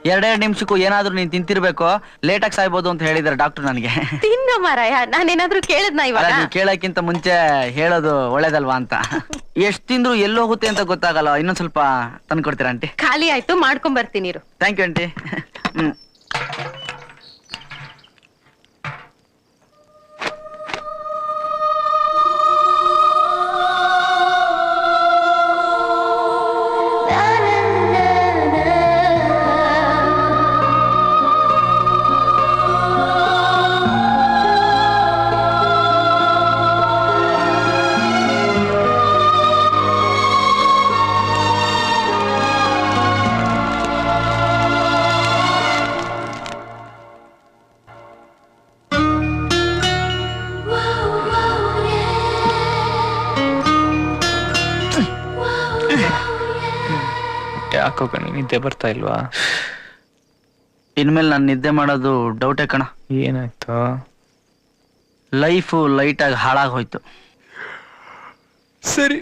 2 ನಿಮಿಷಕ್ಕೂ ಏನಾದ್ರೂ ನೀನ್ ತಿಂತಿರ್ಬೇಕು, ಲೇಟಾಗಿ ಸಾಯ್ಬೋದು ಅಂತ ಹೇಳಿದಾರೆ ಡಾಕ್ಟರ್ ನನಗೆ. ತಿನ್ನು ಮಾರಾಯ, ನಾನೇನಾದ್ರೂ ಕೇಳಿದ್ನ ಇವಾಗ? ನೀವು ಕೇಳಕ್ಕಿಂತ ಮುಂಚೆ ಹೇಳೋದು ಒಳ್ಳೇದಲ್ವಾ ಅಂತ. ಎಷ್ಟ್ ತಿಂದ್ರು ಎಲ್ಲೋಗುತ್ತೆ ಅಂತ ಗೊತ್ತಾಗಲ್ಲ. ಇನ್ನೊಂದ್ ಸ್ವಲ್ಪ ತಂದು ಕೊಡ್ತೀರಾ ಆಂಟಿ? ಖಾಲಿ ಆಯ್ತು, ಮಾಡ್ಕೊಂಡ್ ಬರ್ತೀನಿ. Thank you aunty. ಯಾಕೋ ಕಣಿ ನಿದ್ದೆ ಬರ್ತಾ ಇಲ್ವಾ? ಇನ್ಮೇಲೆ ನಾನು ನಿದ್ದೆ ಮಾಡೋದು ಡೌಟೇ ಕಣ. ಏನಾಯ್ತು? ಲೈಫು ಲೈಟಾಗಿ ಹಾಳಾಗೋಯ್ತು. ಸರಿ.